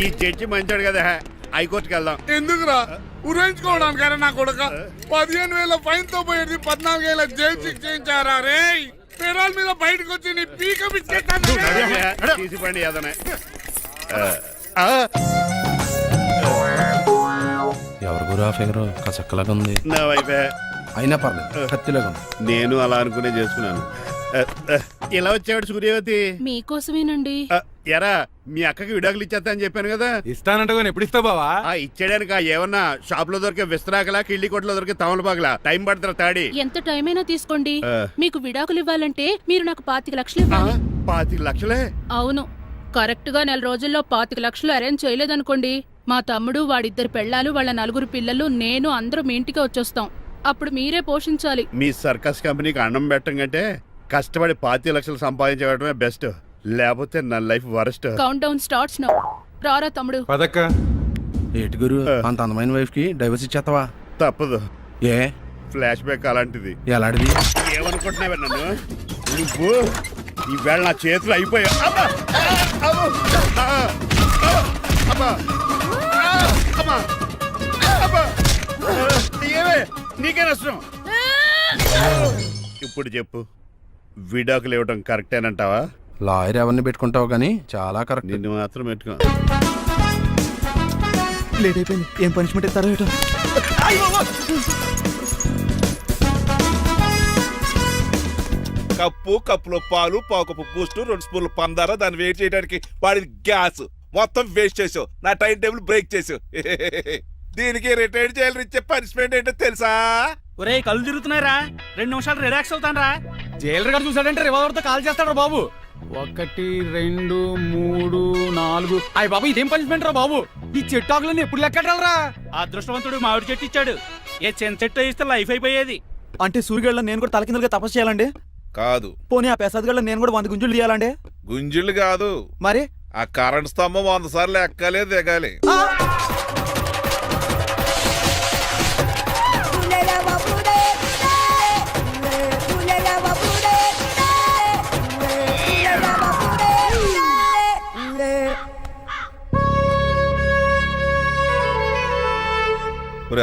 ఈ జడ్జి మంచాడు కదా హైకోర్టుకి వెళ్దాం. ఎందుకురా ఉరేంచుకోవడానికి నా కొడుక 15,000 ఫైన్ తో పోయేది 14,000 జైలు శిక్ష చేయించారా రే. పేరాల మీద బయటకు వచ్చి నీ పీక బిచ్చేస్తాను. తీసిపండి ఏదనే. ఎవరి గురు ఆ ఫిగర్ కసక్కలాగా ఉంది. నా వైపే అయినా పర్లేదు, కత్తిలాగా ఉంది. నేను అలా అనుకునే చేసుకున్నాను. ఇలా వచ్చాడు సూర్యవతి. మీకోసమేనండి. ఎరా మీ అక్కకి విడాకులు ఇచ్చేస్తా అని చెప్పాను కదా. ఇస్తానంటే ఎప్పుడు ఇస్తావు బావా? ఇచ్చేయడానికి ఏమన్నా షాప్ లో దొరికే విస్తరాకలా కిళ్ళి కొట్లో దొరికే తమలపాకలా టైం పడతారా తాడి? ఎంత టైం అయినా తీసుకోండి. మీకు విడాకులు ఇవ్వాలంటే మీరు నాకు 25 లక్షలు ఇవ్వాలి. 25 లక్షలే? అవును. కరెక్ట్ గా 4 రోజుల్లో 25 లక్షలు అరేంజ్ చేయలేదనుకోండి, మా తమ్ముడు, వాడిద్దరు పెళ్ళాలు, వాళ్ళ 4 పిల్లలు, నేను అందరూ మీ ఇంటికి వచ్చేస్తాం. అప్పుడు మీరే పోషించాలి. మీ సర్కస్ కంపెనీకి అన్నం పెట్టం కంటే కష్టపడి 25 లక్షలు సంపాదించడమే బెస్ట్. లేకపోతే నా life worst. Count down starts now. రారా తమ్ముడు. పదక్క. ఏటి గురు అంత అందమైన వైఫ్ కి డైవర్స్ ఇచ్చేస్తావా? తప్పదు. ఏ ఫ్లాష్ బ్యాక్ అలాంటిది. ఎలాంటిది? ఏమనుకుంటున్నావే నన్ను నువ్వు? ఈవేళ నా చేతులు అయిపోయా. ఏమే నీకే నష్టం. ఇప్పుడు చెప్పు, విడాకులు ఇవ్వడం కరెక్టేనంటావా? లాయర్ ఎవరిని పెట్టుకుంటావు గానీ చాలా కరెక్ట్. నిన్ను మాత్రం పెట్టుకో. లేట్ అయిపోయింది. ఏం పనిష్మెంట్ ఇస్తారో ఏటో. కప్పులో పాలు, పావుకప్పు బూస్ట్, 2 స్పూన్లు పందార, దాన్ని వెయిట్ చేయడానికి వాడి గ్యాస్ మొత్తం వేస్ట్ చేసావు. నా టైం టేబుల్ బ్రేక్ చేసావు. దీనికి రిటైర్డ్ జైలు ఇచ్చే పనిష్మెంట్ ఏంటో తెలుసా? ఒరే కళ్ళు తిరుగుతున్నాయిరా, 2 నిమిషాలు రిలాక్స్ అవుతాను రా. జైలర్ గారు చూసాడంటే రివాల్వర్ తో కాల్ చేస్తాడు బాబు. 1 2 3 4. అయ్య బాబు ఇదేం పనిష్మెంట్ రా బాబు. ఈ చెట్టు ఆకులన్నీ ఎప్పుడు లెక్కటరా? అదృష్టవంతుడు మామిడి చెట్టు ఇచ్చాడు. ఏ చెన్ చెట్టు ఇస్తే లైఫ్ అయిపోయేది. అంటే సూర్యగడ్డ నేను కూడా తలకిందులుగా తపస్సు చేయాలండి? కాదు. పోనీ ఆ పెసాద్ నేను కూడా 100 గుంజులు తీయాలండి? గుంజులు కాదు, మరి ఆ కరెంట్ స్తంభం 100 సార్లు ఎక్కాలి దిగాలి.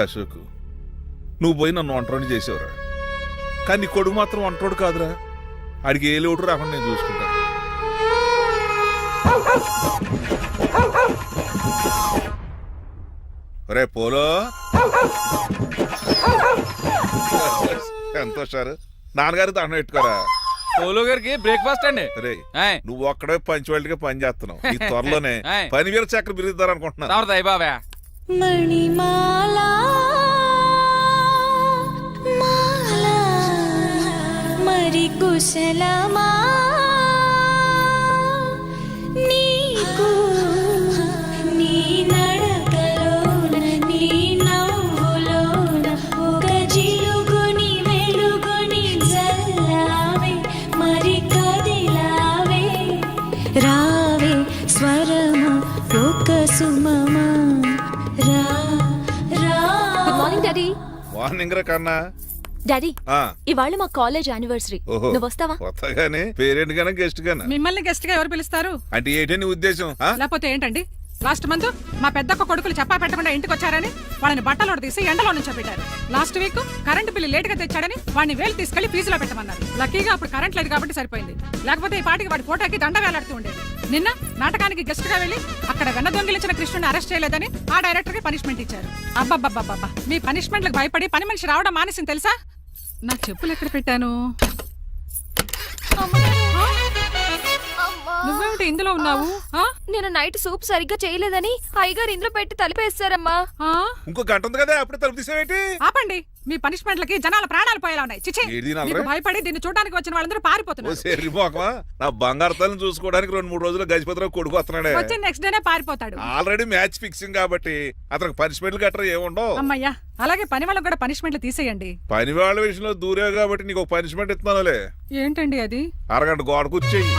అశోక్, నువ్వు పోయి నన్ను ఒంటరిని చేసేవరా, కానీ నీ కొడుకు మాత్రం ఒంటరోడు కాదురా. ఆడికి ఏ లోటు రాకుండా నేను చూసుకుంటాను. రే పోలో, ఎంత సార్ నాన్నగారు దండం పెట్టుకోరా. పోలో గారికి బ్రేక్ఫాస్ట్ అండి. రే నువ్వు ఒక్కడే పంచువాళ్ళకి పని చేస్తున్నావు. ఈ త్వరలోనే 10,000 చక్ర బిరుద్దారు అనుకుంటున్నాను. బాబా మణిమాలా మాలా మరి కుశలమా నీకు నీ నడకలోన నీ నవ్వులోన ఒక జిలుగుని వెలుగుని జల్లావే మరి కదిలావే రావే స్వరమా ఒక సుమమా. మార్నింగ్ రా కన్నా. డాడీ ఇవాళ మా కాలేజ్ యానివర్సరీ, నువ్వు వస్తావా? కొత్తగానే పేరెంట్ గానే గెస్ట్ గానా? మిమ్మల్ని గెస్ట్ గా ఎవరు పిలుస్తారు? అంటే ఏంటి నీ ఉద్దేశం? లేకపోతే ఏంటండి, లాస్ట్ మంత్ మా పెద్దక్క కొడుకులు చెప్పా పెట్టకుండా ఇంటికి వచ్చారని వాళ్ళని బట్టలు తీసి ఎండలో నుంచి పెట్టారు. Last week current bill late గా తెచ్చాడని వాడిని వేలు తీసుకెళ్లి ఫీజులో పెట్టమన్నారు. లక్కీగా అప్పుడు కరెంట్ లేదు కాబట్టి సరిపోయింది, లేకపోతే ఈ పాటికి వాడి ఫోటోకి దండ వేలాడుతూ ఉండేది. నిన్న నాటకానికి గెస్ట్ గా వెళ్లి అక్కడ వెన్న దొంగిలించిన కృష్ణుని అరెస్ట్ చేయలేదని ఆ డైరెక్టర్ కి పనిష్మెంట్ ఇచ్చారు. అబ్బబ్బబ్బబ్బా, మీ పనిష్మెంట్లకు భయపడి పని మనిషి రావడం మానేసింది తెలుసా? నా చెప్పులు ఎక్కడ పెట్టాను? నువ్వేమిటి ఇందులో ఉన్నావు? నేను నైట్ సూప్ సరిగ్గా చేయలేదని అయ్యగారు ఇందులో పెట్టి తలిపేస్తారమ్మా. ఇంకో గంట ఉంది కదా, అప్పుడు తలుపు తీసేవేంటి? ఆపండి, మీ పనిష్మెంట్లకి జనాల ప్రాణాలు పోయేలా ఉన్నాయి. చిచి, మీకు భయపడి దీన్ని చూడడానికి వచ్చిన వాళ్ళందరూ పారిపోతున్నారు. నా బంగారు తల్లిని చూసుకోవడానికి 2-3 రోజులు గజపతిరావు కొడుకు వస్తున్నాడే. వచ్చి నెక్స్ట్ డేనే పారిపోతాడు. ఆల్రెడీ మ్యాచ్ ఫిక్సింగ్ కాబట్టి అతనికి పనిష్మెంట్లు గట్రా ఏముండవు. అమ్మయ్యా, అలాగే పని వాళ్ళకి కూడా పనిష్మెంట్లు తీసేయండి. పని వాళ్ళ విషయంలో దూరే కాబట్టి నీకు ఒక పనిష్మెంట్ ఇస్తున్నానులే. ఏంటండి అది? అరగంట గోడ కూర్చేయి.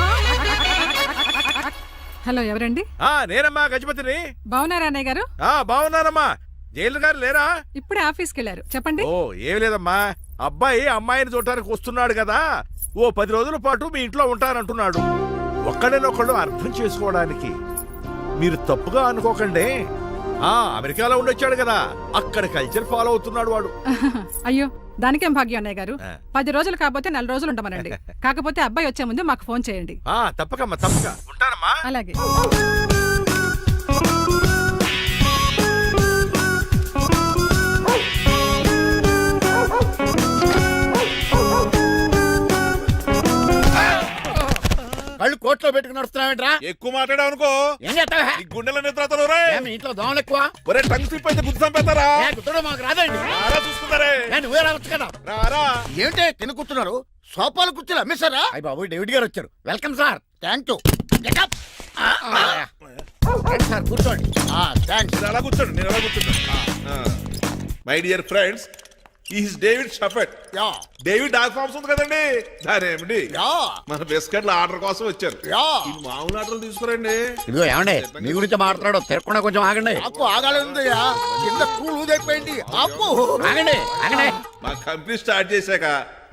హలో, ఎవరండి? నేనమ్మా గజపతిని. బాగున్నారా అన్నయ్య గారు? బాగున్నానమ్మా. జైలు గారు లేరా? ఇప్పుడే ఆఫీస్కి వెళ్ళారు. చెప్పండి. ఓ ఏం లేదమ్మా, అబ్బాయి అమ్మాయిని చూడటానికి వస్తున్నాడు కదా, ఓ 10 రోజుల పాటు మీ ఇంట్లో ఉంటానంటున్నాడు. ఒక్కడనొక్కడు అర్థం చేసుకోవడానికి మీరు తప్పుగా అనుకోకండి. అమెరికాలో ఉండొచ్చాడు కదా, అక్కడ కల్చర్ ఫాలో అవుతున్నాడు వాడు. అయ్యో దానికేం భాగ్యం అన్నయ్య గారు. ఆ. 10 రోజులు కాకపోతే 4 రోజులు ఉండమనండి. కాకపోతే అబ్బాయి వచ్చే ముందు మాకు ఫోన్ చేయండి. తప్పకమ్మా తప్పక. ఉంటానమ్మా. అలాగే. కళ్ళు కోట్లో పెట్టుకుని నడుస్తున్నావేంట్రా? ఎక్కువ మాట్లాడావు అనుకో ఏం చేస్తావా? నీ గుండెల నిద్రతలు రే. మీ ఇంట్లో దోమలు ఎక్కువ? ఒరే టంగ్ స్లిప్ అయితే గుర్తు చంపేస్తారా? గుర్తుడు మాకు రాదండి. రారా చూసుకుంటారే. నువ్వే రావచ్చు కదా. రారా. ఏంటి తిని కూర్చున్నారు? సోఫాలు కుర్చీలు అమ్మేశారా? అయ్య బాబు డేవిడ్ గారు వచ్చారు. Welcome sir. Thank you. Sir కూర్చోండి. థ్యాంక్స్. మీరు అలా కూర్చోండి, నేను అలా కూర్చుంటాను. My dear friends, is David Shafet. యా డేవిడ్ డాగ్ ఫార్మ్స్ ఉంది కదండి, దానేమిటి యా మన బిస్కెట్ల ఆర్డర్ కోసం వచ్చారు. యా ఈ మామూలు ఆర్డర్లు తీసుకురండి. ఇదిగో ఏమండి మీ గురించి మాట్లాడు. తిరగకుండా కొంచెం ఆగండి. ఆపు ఆగాలందయ్యా. కింద కూల్ ఊదైపోయింది. ఆపు ఆగండి ఆగండి. మా కంపెనీ స్టార్ట్ చేశాక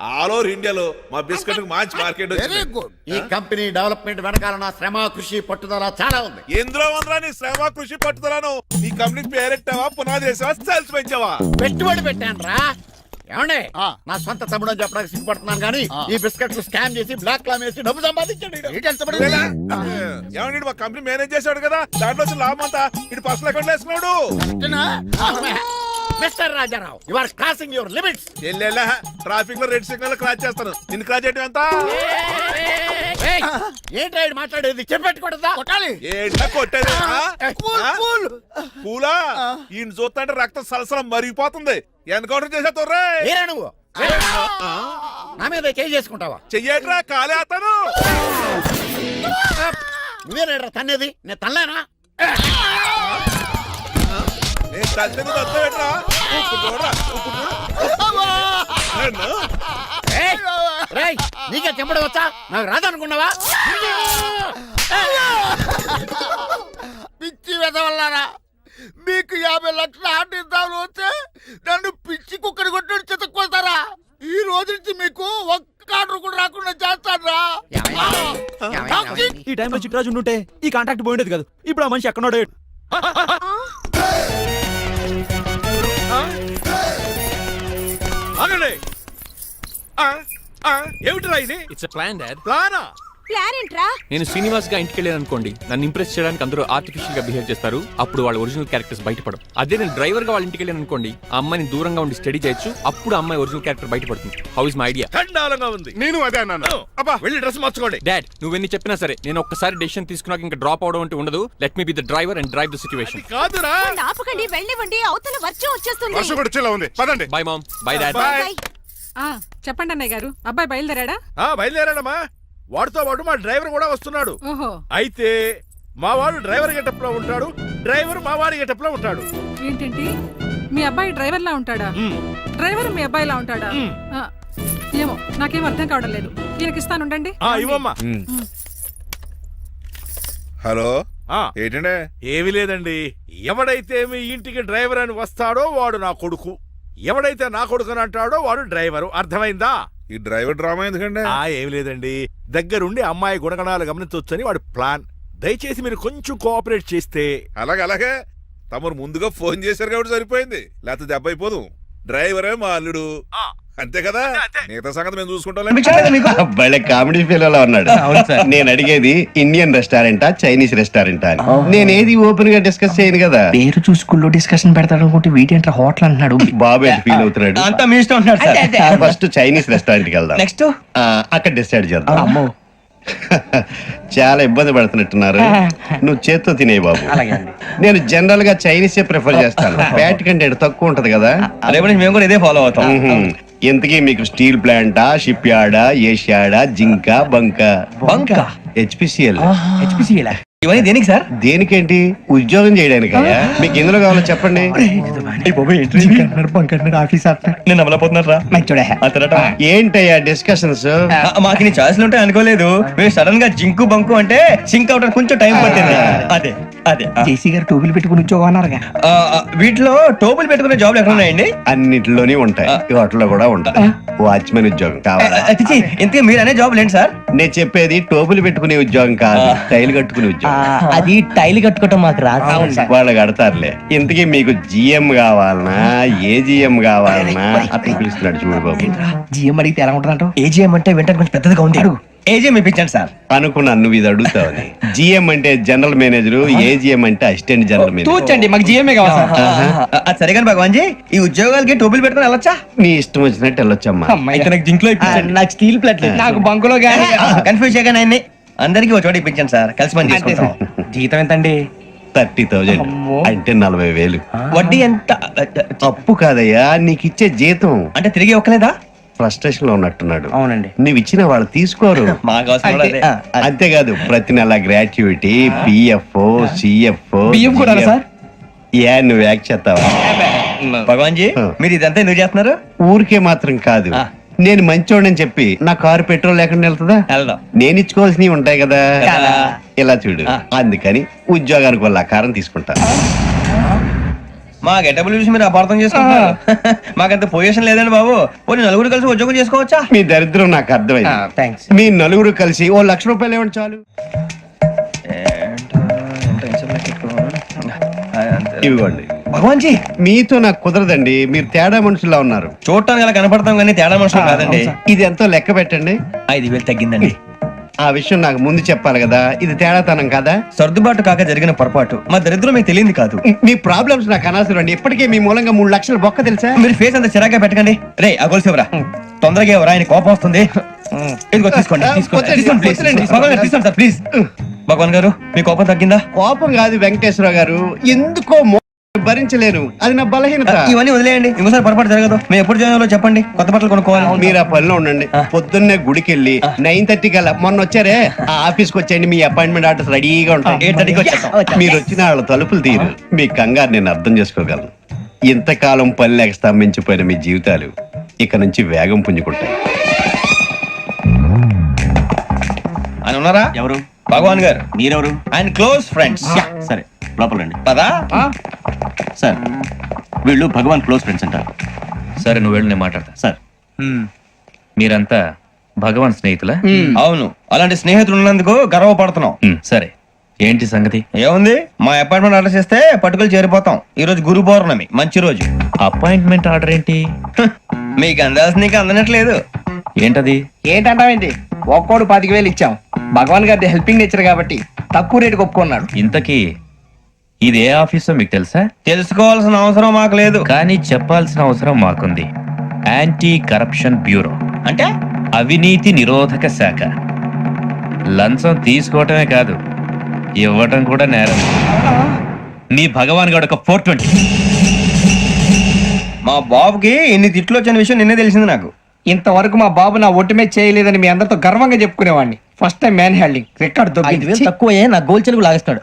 ఆల్ ఓవర్ ఇండియాలో మా బిస్కెట్ మంచి మార్కెట్ వెరీ వచ్చింది. గుడ్. ఈ కంపెనీ డెవలప్మెంట్ వెనకాల నా శ్రమ కృషి పట్టుదల చాలా ఉంది. ఎందులో ఉందిరా నీ శ్రమ కృషి పట్టుదలను? నీ కంపెనీకి పేరెట్టావా, పునాది వేసావా, సేల్స్ పెంచావా? పెట్టుబడి పెట్టాను రా. ఏమండి నా సొంత తమ్ముడు అని చెప్పడానికి సిగ్గుపడుతున్నాను కానీ ఈ బిస్కెట్లు స్కామ్ చేసి బ్లాక్ క్లామ్ వేసి డబ్బు సంపాదించండి. ఏమన్నా మా కంపెనీ మేనేజ్ చేశాడు కదా, దాంట్లో వచ్చి లాభం అంతా ఇటు పర్సనల్ అకౌంట్ వేసుకున్నాడు. Mister Rajarao you are crossing your limits. ఎల్లెల్లా ట్రాఫిక్ లో రెడ్ సిగ్నల్ క్రాస్ చేస్తాను. నిన్ను క్రాస్ చేయడం ఎంత? ఏంట్రా ఇది మాట్లాడేది? చెప్పెట్టుకూడదా? కొట్టాలి. ఏంటా కొట్టేది? పూలా ఆ. ఈయన చూస్తుంటే రక్తం సలసలం మరిగిపోతుంది. ఎన్కౌంటర్ చేసేతోర్రే. ఏరా నువ్వు నా మీద చేయి చేసుకుంటావా? చెయ్యట్రా, కాలే అతను. నువ్వేరా తన్నేది? నేను తనలేనా? నేను తల్లిని తప్పేట్రా. ఇప్పుడు చూడరా, ఇప్పుడు చూడు. నన్ను? రేయ్ నీకే చెంపడం వచ్చా? నాకు రాదనుకున్నావా? పిచ్చి వెదవల్లారా, మీకు 50 లక్షలు ఆటిద్దామని వస్తే నన్ను పిచ్చి కుక్కడి కొట్టు చితక్కొస్తారా? ఈ రోజు నుంచి మీకు ఒక్క ఆర్డర్ కూడా రాకుండా చేస్తారా? ఈ టైంలో చిట్రాజు ఉంటే ఈ కాంట్రాక్ట్ పోయిండేది కాదు. ఇప్పుడు ఆ మనిషి ఎక్కడో ఆగండి. ఏమిటిరా ఇది? It's plan dad. ప్లానా? ప్లాన్ ఏంట్రా? నేను శ్రీనివాస్ గా ఇంటికి వెళ్ళాను అనుకోండి, నన్ను ఇంప్రెస్ చేయడానికి అందరూ ఆర్టిఫిషియల్ గా బిహేవ్ చేస్తారు. అప్పుడు వాళ్ళ ఒరిజినల్ క్యారెక్టర్స్ బయటపడవు. అదే నేను డ్రైవర్ గా వాళ్ళ ఇంటికి వెళ్ళాను అనుకోండి, ఆ అమ్మాయిని దూరంగా ఉండి స్టడీ చేయొచ్చు. అప్పుడు ఆ అమ్మాయి ఒరిజినల్ క్యారెక్టర్ బయటపడుతుంది. How is my idea? ఖండాలంగా ఉంది. నేను అదే అన్నాను. అబ్బా వెళ్ళి డ్రెస్ మార్చుకోండి. డాడ్ నువ్వెన్ని చెప్పినా సరే నేను ఒక్కసారి డెసిషన్ తీసుకున్నాక ఇంకా డ్రాప్ అవడం అంటే ఉండదు. Let me be the driver and drive the situation. కాదురా. ఆపకండి, వెళ్ళివ్వండి. అవతల వర్షం వచ్చేస్తుంది. వర్షం కూడా చిల్ల ఉంది. పదండి. Bye mom. Bye dad. Bye. చెప్పండి అన్నయ్య గారు, అబ్బాయి బయలుదేరాడా? బయలుదేరాడమ్మా. వాడితో పాటు మా డ్రైవర్ కూడా వస్తున్నాడు. ఓహో అయితే మా వాడు డ్రైవర్ గెటప్ లో ఉంటాడు, డ్రైవర్ మా వాడి గెటప్ లో ఉంటాడు. ఏంటంటి మీ అబ్బాయి డ్రైవర్ లా ఉంటాడా? డ్రైవర్ మీ అబ్బాయి లా ఉంటాడా? ఆ, ఏమో నాకేం అర్థం కావడం లేదు. ఈయనకి ఇస్తాను ఉండండి. ఇవ్వమ్మా. హలో ఆ, ఏంటంటే? ఏమీ లేదండి. ఎవడైతే మీ ఇంటికి డ్రైవర్ అని వస్తాడో వాడు నా కొడుకు, ఎవడైతే నా కొడుకు అని అంటాడో వాడు డ్రైవరు. అర్థమైందా? ఈ డ్రైవర్ డ్రామా ఎందుకండి? ఏమి లేదండి, దగ్గరుండి అమ్మాయి గుణగణాలు గమనించవచ్చని వాడి ప్లాన్. దయచేసి మీరు కొంచెం కోఆపరేట్ చేస్తే. అలాగే తమరు ముందుగా ఫోన్ చేశారు కాబట్టి సరిపోయింది, లేకపోతే దెబ్బ అయిపోదు. డ్రైవరే మా అల్లుడు, అంతే కదా. మిగతా సంగతి మేము చూసుకుంటాం. భలే కామెడీ ఫీల్ ఉన్నాడు. నేను అడిగేది ఇండియన్ రెస్టారెంటా చైనీస్ రెస్టారెంటా అని. నేనేది ఓపెన్ గా డిస్కస్ చేయను కదా. పేరు చూసుకుల్లో డిస్కషన్ పెడతాడు అనుకుంటే వీటేంట్రా హోటల్ అంటున్నాడు. బాబు ఎంత ఫీల్ అవుతున్నాడు? అంతా మీ ఇష్టం ఉంటున్నాడు. ఫస్ట్ చైనీస్ రెస్టారెంట్ కి వెళ్దాం. నెక్స్ట్ అక్కడ డిసైడ్ చేద్దాం. చాలా ఇబ్బంది పడుతున్నట్టున్నారు. నువ్వు చేత్తో తినే బాబు. నేను జనరల్ గా చైనీసే ప్రిఫర్ చేస్తాను. ఫ్యాట్ కంటెంట్ తక్కువ ఉంటది కదా. మేము కూడా ఇదే ఫాలో అవుతాం. ఇంతకీ మీకు స్టీల్ ప్లాంటా, షిప్ యార్డా, ఏషియాడా, జింక, బంక, హెచ్పిసిఎల్. ఇవన్నీ దేనికి సార్? దేనికేంటి? ఉద్యోగం చేయడానికి. మీకు ఎందులో కావాలో చెప్పండి. నేను అమలపోతున్నారా? ఏంటయ్యా డిస్కషన్స్? మాకు నీ ఛాయిస్లు ఉంటాయి అనుకోలేదు. మీరు సడన్ గా జింకు బంకు అంటే సింక్ అవడానికి కొంచెం టైం పట్టింది. అదే అదే జేసీ గారు టోపులు పెట్టుకుని ఉద్యోగం అన్నారుగా. వీటిలో టోపులు పెట్టుకునే జాబ్లు ఎక్కడ ఉన్నాయండి? అన్నిటిలోనే ఉంటాయి, వాటిలో కూడా ఉంటాయి. వాచ్మెన్ ఉద్యోగం కావాలా? ఇంతకీ మీరు అనే జాబ్ ఏంటి సార్? నేను చెప్పేది టోపులు పెట్టుకునే ఉద్యోగం కాదు, టైల్ కట్టుకునే ఉద్యోగం. అది టైల్ కట్టుకోవటం మాకు రాదు. వాళ్ళు కడతారులే. ఇంతకీ మీకు జిఎం కావాలనా ఏజిఎం కావాలనా అతను పిలుస్తున్నాడు చూడు బాబు. జిఎం అడిగితే ఎలా ఉంటుందంట? ఏజిఎం అంటే వెంటనే కొంచెం పెద్దదిగా ఉంది. అడుగు. ఏజిఎం ఇప్పించండి సార్. అనుకున్నాను నువ్వు ఇది అడుగుతావని. జిఎం అంటే జనరల్ మేనేజర్, ఏజిఎం అంటే అసిస్టెంట్ జనరల్ మేనేజర్. తూచండి, మాకు జిఎంఏ కావాలి సార్. అది సరే కానీ భగవాన్ జీ, ఈ ఉద్యోగాలకి టోపులు పెట్టుకుని వెళ్ళొచ్చా? నీ ఇష్టం వచ్చినట్టు వెళ్ళొచ్చమ్మా. నాకు జింక్ లో ఇప్పించండి. నాకు స్టీల్ ప్లేట్ నాకు బంకులో కానీ కన్ఫ్యూజ్ చేయగానే ఆయన్ని అందరికి ఒక చోట ఇప్పించండి సార్. కలిసి పని చేసుకుంటాం. జీతం ఎంతండి? 30,000 అంటే 40,000. వడ్డీ ఎంత? అప్పు కాదయ్యా, నీకు ఇచ్చే జీతం. అంటే తిరిగి ఒక్కలేదా? ఫ్రస్ట్రేషన్ లో ఉన్నట్టున్నాడు. అవునండి. నువ్వు ఇచ్చిన వాళ్ళు తీసుకోరు. మాకు అవసరం లేదు. అంతేకాదు ప్రతి నెల గ్రాట్యుటీ, పిఎఫ్, సిఎఫ్. బియ్యం కూడా సార్? ఏ నువ్వు యాక్ చేస్తావా? భగవాన్ జీ, మీరు ఇదంతా ఎందుకు చేస్తున్నారు? ఊరికే మాత్రం కాదు, నేను మంచోడని చెప్పి నా కారు పెట్రోల్ లేకుండా వెళ్తుందా? వెళ్దాం. నేను ఇచ్చుకోవాల్సినవి ఉంటాయి కదా. ఇలా చూడు, అందుకని ఉద్యోగానికి వాళ్ళ ఆకారం తీసుకుంటా. మా గెటబుల్ చూసి మీరు అపార్థం చేసుకుంటారు. మాకంత పొజిషన్ లేదండి బాబు. పోనీ నలుగురు కలిసి ఉద్యోగం చేసుకోవచ్చా? మీ దరిద్రం నాకు అర్థమైంది. థ్యాంక్స్. మీ నలుగురు కలిసి ఓ 1,00,000 రూపాయలు ఇవ్వండి చాలు. ఇవ్వండి. భగవాన్ జీ, మీతో నాకు కుదరదండి, మీరు తేడా మనుషుల్లా ఉన్నారు. చూడటానికి అలా కనపడతాం కానీ తేడా మనుషులు కాదండి. ఇది ఎంతో లెక్క పెట్టండి. 5,000 తగ్గిందండి. ఆ విషయం నాకు ముందు చెప్పాలి కదా, ఇది తేడాతనం కదా. సర్దుబాటు కాక జరిగిన పొరపాటు. మా దరిద్రం మీకు తెలియదు కాదు. మీ ప్రాబ్లమ్స్ నాకు అనవసరం అండి. ఇప్పటికే మీ మూలంగా 3 లక్షలు బొక్క తెలుసా. మీరు ఫేస్ అంత చిరాగా పెట్టకండి. రే ఆ గొలుసు ఎవరా? తొందరగా ఎవరా? ఆయన కోపం వస్తుంది. ఇదిగో తీసుకోండి. తీసుకోండి సార్ ప్లీజ్. భగవాన్ గారు, మీ కోపం తగ్గిందా? కోపం కాదు వెంకటేశ్వర గారు, ఎందుకో భరించలేను, అది నా బలహీనత. ఇవన్నీ వదిలేయండి, ఇంకోసారి పొరపాటు జరగదు. మేము ఎప్పుడు జాయిన్ అవ్వాలో చెప్పండి, కొత్త బట్టలు కొనుక్కోవాలి. మీరు ఆ పనిలో ఉండండి. పొద్దున్నే గుడికి వెళ్ళి 9:30 కల్లా, మొన్న వచ్చారే ఆ ఆఫీస్కి వచ్చేయండి. మీ అపాయింట్మెంట్ ఆర్డర్స్ రెడీగా ఉంటాయి. 8:30కి వచ్చేస్తాం. మీరు వచ్చిన వాళ్ళ తలుపులు తీరు. మీ కంగారు నేను అర్థం చేసుకోగలను. ఇంతకాలం పని లేక స్తంభించిపోయిన మీ జీవితాలు ఇక నుంచి వేగం పుంజుకుంటాయి. ఆయన ఉన్నారా? ఎవరు? భగవాన్ గారు. మీరెవరు? ఆయన క్లోజ్ ఫ్రెండ్స్. సరే లోపల రండి. పదా సార్, వీళ్ళు భగవాన్ క్లోజ్ ఫ్రెండ్స్ అంటారు. సరే నువ్వు వెళ్ళి నేను మాట్లాడతా. సార్, మీరంతా భగవాన్ స్నేహితులా? అవును, అలాంటి స్నేహితులు ఉన్నందుకు గర్వపడుతున్నాం. సరే ఏంటి సంగతి? ఏముంది, మా అపాయింట్మెంట్ ఆర్డర్ చేస్తే పట్టుకులు చేరిపోతాం. ఈ రోజు గురు పౌర్ణమి, మంచి రోజు. అపాయింట్మెంట్ ఆర్డర్ ఏంటి? మీకు అందాల్సిన నీకు అందనట్లేదు. ఏంటది? ఏంటంటావేంటి? ఒక్కోడు 25,000 ఇచ్చాం. భగవాన్ గారి హెల్పింగ్ నేచర్ కాబట్టి తక్కువ రేటుకి ఒప్పుకున్నాడు. ఇంతకీ ఇది ఏ ఆఫీసో మీకు తెలుసా? తెలుసుకోవాల్సిన అవసరం మాకు లేదు, కానీ చెప్పాల్సిన అవసరం మాకుంది. యాంటీ కరప్షన్ బ్యూరో అంటే అవినీతి నిరోధక శాఖ. లంచం తీసుకోవటమే కాదు, ఇవ్వటం కూడా నేరం. నీ భగవాన్ గారు ఒక 420. మా బాబుకి ఎన్ని తిట్లు వచ్చిన విషయం నిన్నే తెలిసింది నాకు. ఇంతవరకు మా బాబు నా ఒట్టుమే చేయలేదని మీ అందరితో గర్వంగా చెప్పుకునేవాడిని. First time man handing record తక్కువ. నా గోల్ చెలుగు లాగేస్తాడు.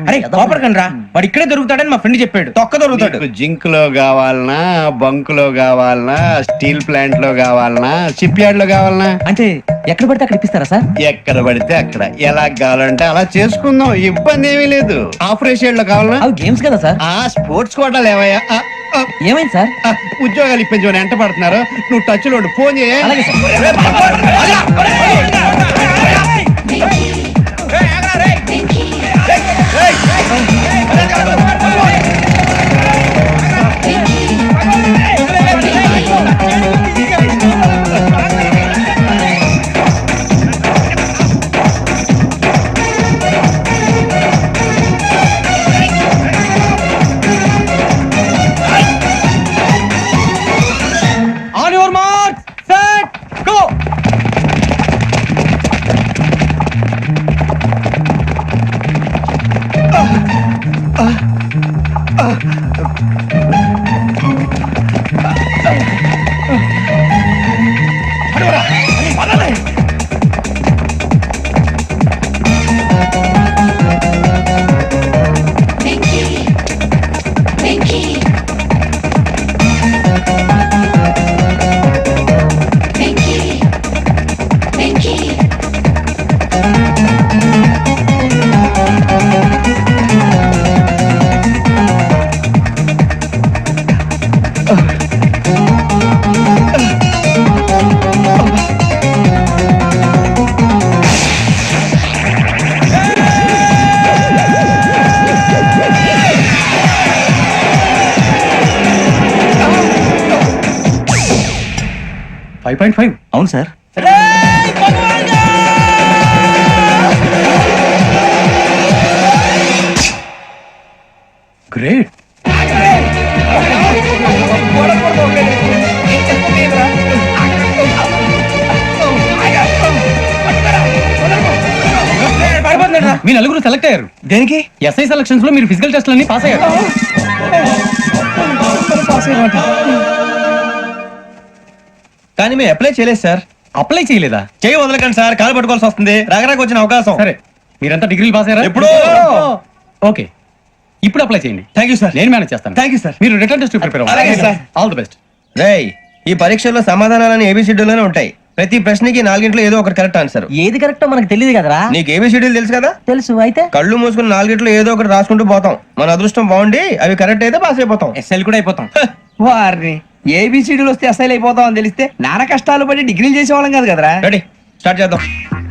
అరే కోపడకండి రా, వాడు ఇక్కడే దొరుకుతాడని మా ఫ్రెండ్ చెప్పాడు. తొక్క దొరుకుతాడు. జింక్ లో కావాలనా, బంక్ లో కావాలనా, స్టీల్ ప్లాంట్ లో కావాలనా, షిప్ యార్డ్ లో కావాలనా? అంటే ఎక్కడ పడితే అక్కడ ఇప్పిస్తారా సార్? ఎక్కడ పడితే అక్కడ, ఎలా కావాలంటే అలా చేసుకుందాం, ఇబ్బంది ఏమీ లేదు. ఆపరేషన్ లో కావాలనా? అవి గేమ్స్ కదా సార్. ఆ స్పోర్ట్స్ కోటాలు ఏవయ్యా? ఏమైంది సార్? ఉద్యోగాలు ఇప్పించమని ఎంట పడుతున్నారు. నువ్వు టచ్ లో ఫోన్ చేయ. On your mark, set, go. 5.5. అవును సార్. గ్రేట్. మీ నలుగురు సెలెక్ట్ అయ్యారు. దేనికి? ఎస్ఐ సెలక్షన్స్ లో మీరు ఫిజికల్ టెస్ట్ అన్ని పాస్ అయ్యారు. కానీ మేము అప్లై చేయలేదు సార్. అప్లై చేయలేదా? చేయి వదలకండి సార్, కాలు పట్టుకోవాల్సి వస్తుంది. రాగరాకు వచ్చిన అవకాశం. సరే, మీరంతా డిగ్రీలు పాస్ అయ్యారా? ఎప్పుడో. ఓకే, ఇప్పుడు అప్లై చేయండి. Thank you sir. నేను మేనేజ్ చేస్తాను. Thank you sir. మీరు రిటర్న్ టెస్ట్ ప్రిపేర్ అలాగే సార్. All the best. రేయ్, ఈ పరీక్షల్లో సమాధానాలని ఏబిసిడ్యూల్లోనే ఉంటాయి. ప్రతి ప్రశ్నకి 4 ఏదో ఒకటి కరెక్ట్ ఆన్సర్. ఏది కరెక్టో మనకు తెలియదు కదరా. నీకు ఏబిసిడ్యూల్ తెలుసు కదా? తెలుసు. అయితే కళ్ళు మూసుకుని 4 ఏదో ఒకటి రాసుకుంటూ పోతాం. మన అదృష్టం బాగుండి అవి కరెక్ట్ అయితే పాస్ అయిపోతాం. ఎస్ఎల్ కూడా అయిపోతాం. వారిని ఏబిసిడీలు వస్తే ఎస్ఐలు అయిపోతాం అని తెలిస్తే నాన్న కష్టాలు పడి డిగ్రీలు చేసేవాళ్ళం కాదు కదరా. రెడీ, స్టార్ట్ చేద్దాం.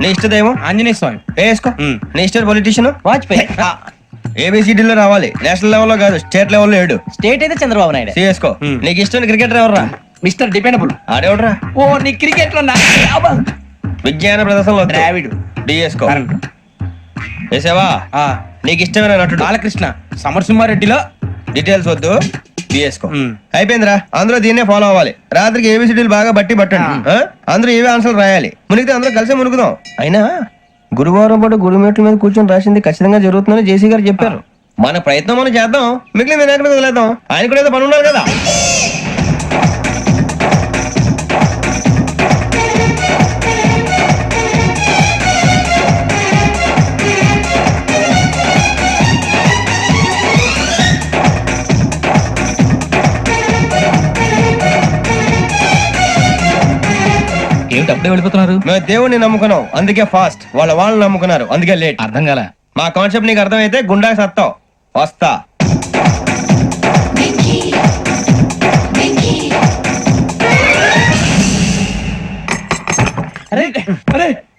నీ ఇష్టదేమో ఆంజనేయ స్వామి. వేసుకో. నీ ఇష్ట పొలిటీషియన్ వాజ్పేయి. ఏబిసిడీలో రావాలి, నేషనల్ లెవెల్లో కాదు, స్టేట్ లెవెల్లో 7. స్టేట్ అయితే చంద్రబాబు నాయుడు. సిఎస్కో. నీకు ఇష్టం క్రికెటర్ ఎవర్రా? Mister dependable. ఆడేవడరా? ఓ, నీ క్రికెట్ లో విజ్ఞాన ప్రదర్శనలో ద్రావిడు. డిఎస్కో. వేసావా? నీకు ఇష్టమైన నటుడు? బాలకృష్ణ. సమర్సింహారెడ్డిలో డీటెయిల్స్ వద్దు, బిఎస్కో. అయిపోయిందిరా. అందరూ దీన్నే ఫాలో అవ్వాలి. రాత్రికి ఏబిసిడీలు బాగా బట్టి పట్టండి. అందరూ ఏవే ఆన్సర్లు రాయాలి. మునిగితే అందరూ కలిసి మునుగుదాం. అయినా గురువారం పాటు గురుమేట్ల మీద కూర్చొని రాసింది ఖచ్చితంగా జరుగుతుందని జేసీ గారు చెప్పారు. మన ప్రయత్నం మనం చేద్దాం, మిగిలిన ఎక్కడ వదిలేద్దాం. ఆయన కూడా ఏదో పని ఉన్నారు కదా. ఏమిటి అప్పుడే వెళ్ళిపోతున్నారు? మేము దేవుడిని నమ్ముకున్నాం, అందుకే ఫాస్ట్. వాళ్ళని నమ్ముకున్నారు, అందుకే లేట్. అర్థం కాల. మా కాన్సెప్ట్ నీకు అర్థమైతే గుండా సత్తావు. వస్తా.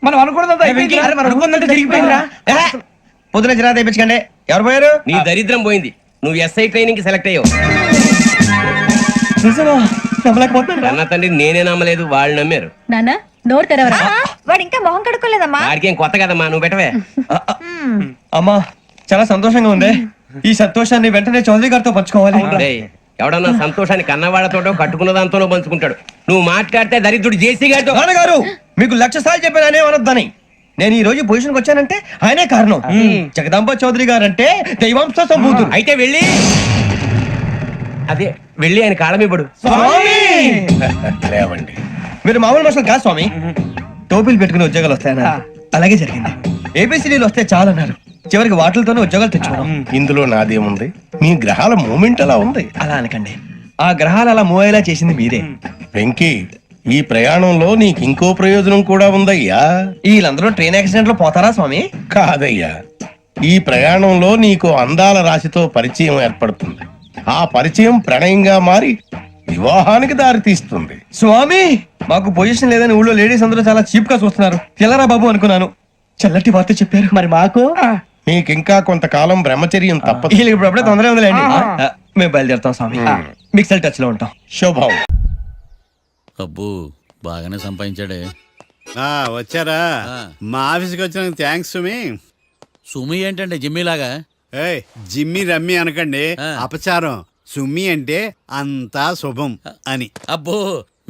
మనం అనుకున్నదంతా తిరిగిపోయిందిరా. పొద్దున చిరా తెప్పించకండి. ఎవరు పోయారు? నీ దరిద్రం పోయింది. నువ్వు ఎస్ఐ ట్రైనింగ్ కి సెలెక్ట్ అయ్యావు. అన్న తండ్రి నేనే నమ్మలేదు, వాళ్ళు నమ్మారు. నానా నోరు తెరవరా. వాడు ఇంకా మొహం కడుక్కోలేదమ్మా. వాడికి ఏం కొత్త కదమ్మా, నువ్వు పెట్టవే. అమ్మా, చాలా సంతోషంగా ఉంది. ఈ సంతోషాన్ని వెంటనే చౌదరి గారితో పంచుకోవాలి. డేయ్, ఎవడన్నా సంతోషాన్ని కన్నవాళ్లతోటో కట్టుకున్న దాంతోనో పంచుకుంటాడు. నువ్వు మాట్లాడితే దరిద్రుడు జేసీ గారితో. నాన్నగారు, మీకు 1,00,000 సార్లు చెప్పాననే అనొద్దని. నేను ఈ రోజు పొజిషన్కి వచ్చానంటే ఆయనే కారణం. జగదాంబ చౌదరి గారు అంటే దైవాంశ సంభూతుడు. అయితే వెళ్ళి అదే వెళ్ళి ఆయన కాళమిపడు. లేవండి, మీరు మామూలు మనుషులు కాదు స్వామి. టోపీలు పెట్టుకుని ఉద్యోగాలు వస్తాయన్నారు, అలాగే జరిగింది. ఏబిసిడీలు వస్తే చాలన్నారు, చివరికి వాటిలతోనే ఉద్యోగాలు తెచ్చుకున్నాం. ఇందులో నాదేముంది? మీ గ్రహాల మూమెంట్ అలా ఉంది. అలా అనకండి, ఆ గ్రహాలు అలా మూవ్ అయ్యేలా చేసింది మీరే. వెంకీ, ఈ ప్రయాణంలో నీకు ఇంకో ప్రయోజనం కూడా ఉందయ్యా. వీళ్ళందరూ ట్రైన్ యాక్సిడెంట్ లో పోతారా స్వామి? కాదయ్యా, ఈ ప్రయాణంలో నీకు అందాల రాశితో పరిచయం ఏర్పడుతుంది. ఆ పరిచయం ప్రణయంగా మారి వివాహానికి దారితీస్తుంది. స్వామి, మాకు పొజిషన్ లేదని ఊళ్ళో లేడీస్ అందరూ చాలా చీప్ గా చూస్తున్నారు. తెల్లరా బాబు అనుకున్నాను, చల్లటి వార్త చెప్పారు. మరి మాకు నీకింకా కొంతకాలం బ్రహ్మచర్యం తప్పదు. వీళ్ళకి ఇప్పుడు అప్పుడే తొందరగా ఉందిలేండి. మేము బయలుదేరుతాం స్వామి, మిక్సెల్ టచ్ లో ఉంటాం. శుభం. అబ్బో, బాగానే సంపాదించాడే. వచ్చారా? మా ఆఫీస్కి వచ్చినందుకు థ్యాంక్స్ సుమి. సుమి ఏంటంటే జిమ్మీలాగా? ఏయ్, జిమ్మి రమ్మి అనకండి, అపచారం. సుమి అంటే అంతా శుభం అని. అబ్బో,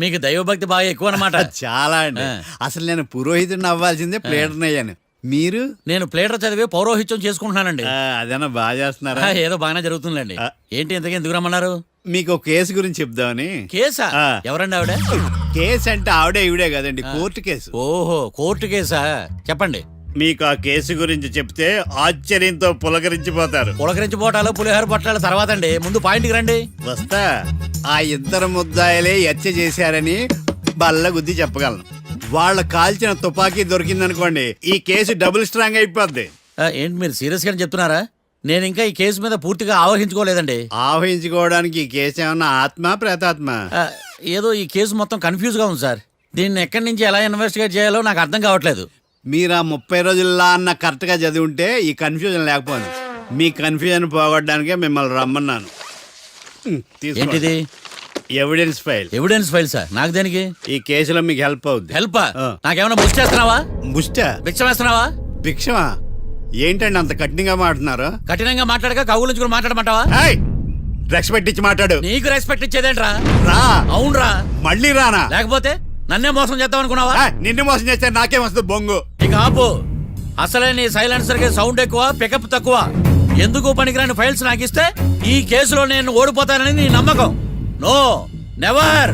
మీకు దైవభక్తి బాగా ఎక్కువ అనమాట. చాలా అండి. అసలు నేను పురోహితుడిని అవ్వాల్సిందే, ప్లేటర్ని అయ్యాను. మీరు? నేను ప్లేటర్ చదివి పౌరోహిత్యం చేసుకుంటున్నానండి. అదేనా బాగా చేస్తున్నారా? ఏదో బాగానే జరుగుతుందండి. ఏంటి ఇంతకీ ఎందుకు రమ్మన్నారు? మీకు ఒక కేసు గురించి చెప్దామని. కేసా? ఎవరండి ఆవిడ? కేసు అంటే ఆవిడే ఈవిడే కదండి, కోర్టు కేసు. ఓహో, కోర్టు కేసా? చెప్పండి. మీకు ఆ కేసు గురించి చెప్తే ఆశ్చర్యంతో పులకరించిపోతారు. పులకరించిపోటాలు పులిహోర పొట్టాల తర్వాత అండి, ముందు పాయింట్కి రండి. వస్తా. ఆ ఇద్దరు ముద్దాయలే హత్య చేశారని బల్ల గుద్ది చెప్పగలను. వాళ్ళ కాల్చిన తుపాకీ దొరికిందనుకోండి, ఈ కేసు డబుల్ స్ట్రాంగ్ అయిపోద్ది. ఏంటి మీరు సీరియస్ గా చెప్తున్నారా? నేను ఇంకా ఈ కేసు మీద పూర్తిగా ఆవహించుకోలేదండి. ఆవహించుకోవడానికి ఈ కేసు ఏమన్నా ఆత్మ ప్రేతాత్మ? ఏదో ఈ కేసు మొత్తం కన్ఫ్యూజ్ గా ఉంది సార్. దీన్ని ఎక్కడి నుంచి ఎలా ఇన్వెస్టిగేట్ చేయాలో నాకు అర్థం కావట్లేదు. మీరు ఆ 30 రోజుల్లో అన్న కరెక్ట్ గా చదివి ఉంటే ఈ కన్ఫ్యూజన్ లేకపోను. మీ కన్ఫ్యూజన్ పోగొట్టడానికే మిమ్మల్ని రమ్మన్నాను. ఏంటిది? Evidence file. Evidence file sir, నాకు దేనికి? ఈ కేసులో మీకు హెల్ప్ అవుద్ది. హెల్ప్? ఆ. నాకేమైనా బుక్ చేస్తున్నావా? ముష్ట భిక్షం వేస్తున్నావా? భిక్షమా? ఏంటండి అంత కఠినంగా మాట్లాడుతున్నారు? కఠినంగా మాట్లాడక కవుల నుంచి కూడా మాట్లాడమంటావా? రెస్పెక్ట్ ఇచ్చి మాట్లాడు. నీకు రెస్పెక్ట్ ఇచ్చేదేంట్రా? రా. అవునరా? మళ్ళీ రానా? లేకపోతే నన్నే మోసం చేద్దాం అనుకున్నావా? నిన్ను మోసం చేస్తే నాకేం వస్తుంది బొంగు? ఇక ఆపు. అసలే నీ సైలెన్సర్ కి సౌండ్ ఎక్కువ, పికప్ తక్కువ. ఎందుకు పనికిరాని ఫైల్స్ నాకు ఇస్తే ఈ కేసులో నేను ఓడిపోతానని నీ నమ్మకం. No, never.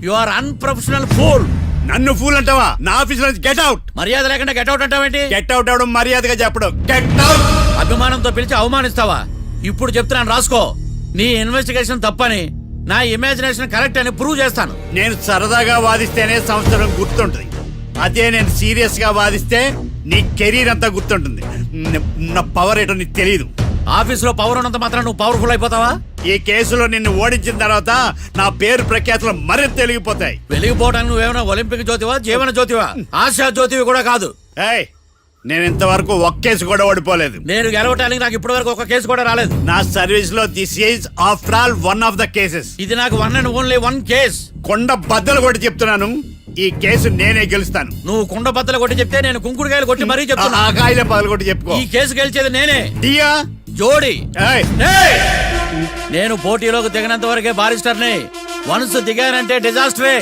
You are unprofessional fool. నన్ను ఫూల్ అంటావా? నా ఆఫీస్ నుంచి గెట్ అవుట్. మర్యాద లేకుండా గెట్ అవుట్ అంటావేంటి? గెట్ అవుట్ అవడం మర్యాదగా చెప్పడం. Get out. అభిమానంతో పిలిచి అవమానిస్తావా? ఇప్పుడు చెప్తున్నాను రాసుకో. నీ ఇన్వెస్టిగేషన్ తప్పని, నా ఇమాజినేషన్ కరెక్ట్ అని ప్రూవ్ చేస్తాను. నేను సరదాగా వాదిస్తేనే సంవత్సరం గుర్తుంటుంది. అదే నేను సీరియస్ గా వాదిస్తే నీ కెరీర్ అంతా గుర్తుంటుంది. నా పవర్ ఏంటో నీకు తెలియదు. ఆఫీసులో పవర్ ఉన్నంత మాత్రం నువ్వు పవర్ఫుల్ అయిపోతావా? ఈ కేసులో నిన్ను ఓడించిన తర్వాత నా పేరు ప్రఖ్యాతులు మరింత వెలిగిపోతాయి. వెలిగిపోవడానికి నువ్వేమైనా ఒలింపిక్ జ్యోతివా, జీవన జ్యోతివా? ఆశా జ్యోతివి కూడా కాదు. నేను ఇంతవరకు ఒక్క కేసు కూడా ఓడిపోలేదు. నేను గెలవటానికి నాకు ఇప్పటి వరకు ఒక కేసు కూడా రాలేదు. నా సర్వీస్ లో this is after all one of the cases. ఇది నాకు one and only one case. కొండ బద్దలు కూడా చెప్తున్నాను, ఈ కేసు నేనే గెలుస్తాను. నువ్వు కుండ బద్దలు కొట్టి చెప్తే నేను కుంకుడుకాయలు కొట్టి మరీ చెప్తున్నా. ఆ కాయలే పగలు కొట్టి చెప్పుకో. ఈ కేసు గెలిచేది నేనే. డియా జోడి. నేను పోటీలోకి దిగినంత వరకే బారిస్టర్ని. వన్స్ దిగానంటే డిజాస్టరే.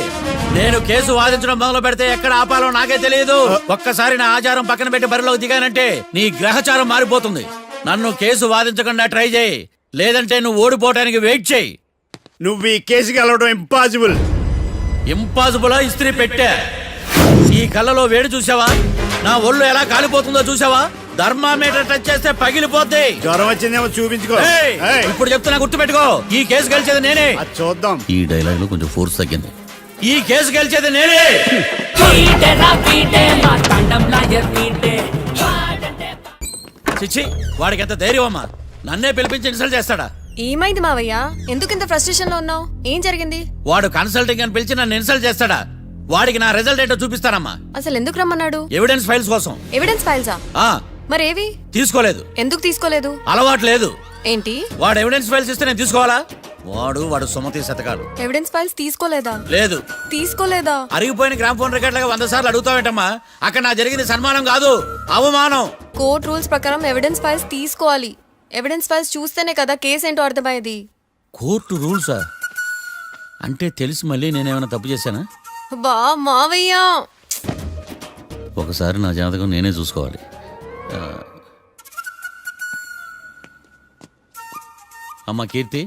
నేను కేసు వాదించడం మొదలు పెడితే ఎక్కడ ఆపాలో నాకే తెలియదు. ఒక్కసారి నా ఆచారం పక్కన పెట్టి బరిలోకి దిగానంటే నీ గ్రహచారం మారిపోతుంది. నన్ను కేసు వాదించకుండా ట్రై చేయి, లేదంటే నువ్వు ఓడిపోవటానికి వెయిట్ చేయి. నువ్వు ఈ కేసు గెలవడం ఇంపాసిబుల్. ఇంపాసిబుల్ ఇస్త్రీ పెట్టా. ఈ కళ్ళలో వేడి చూసావా? నా ఒళ్ళు ఎలా కాలిపోతుందో చూసావా? థర్మామీటర్ టచ్ చేస్తే పగిలిపోద్ది. జ్వరం వచ్చిందేమో చూపించుకో. ఇప్పుడు చెప్తున్నా, గుర్తు పెట్టుకో. ఈ కేసు గెలిచేది నేనే. చూద్దాం. ఈ డైలాగ్ లో కొంచెం ఫోర్స్ తగ్గింది. ఈ కేసు గెలిచేది నేనే. చిచ్చి, వాడికి ఎంత ధైర్యం అమ్మా! నన్నే పిలిపించి ఇన్సల్ట్ చేస్తాడా? ఏమైంది మావయ్య? ఎందుకు ఇంత ఫ్రస్ట్రేషన్ లో ఉన్నావు? ఏం జరిగింది? వాడు కన్సల్టింగ్ అని పిలిచి నన్ను ఇన్సల్ట్ చేస్తాడా? వాడికి నా రిజల్ట్ ఏంటో చూపిస్తానమ్మా. అసలు ఎందుకు రమ్మన్నాడు? ఎవిడెన్స్ ఫైల్స్ కోసం. ఎవిడెన్స్ ఫైల్సా? మరేవి? తీసుకోలేదు. ఎందుకు తీసుకోలేదు? అలవాటు లేదు. ఏంటి? వాడు ఎవిడెన్స్ ఫైల్స్ ఇస్తే నేను తీసుకోవాలా? వాడు సుమతి శతకాలు. ఎవిడెన్స్ ఫైల్స్ తీసుకోలేదా? లేదు. తీసుకోలేదా? అరిగిపోయిన గ్రామ్ ఫోన్ రికార్డ్ లాగా 100 సార్లు అడుగుతావేంటమ్మా? అక్కడ నా జరిగింది సన్మానం కాదు, అవమానం. కోర్ట్ రూల్స్ ప్రకారం ఎవిడెన్స్ ఫైల్స్ తీసుకోవాలి. ఎవిడెన్స్ ఫైల్స్ చూస్తేనే కదా కేసు ఏంటో అర్థమయ్యేది. కోర్టు రూల్సా? అంటే తెలిసి మళ్ళీ నేనేమైనా తప్పు చేశానా? బా మావయ్య, ఒకసారి నా జాతకం నేనే చూసుకోవాలి. అమ్మా కీర్తి,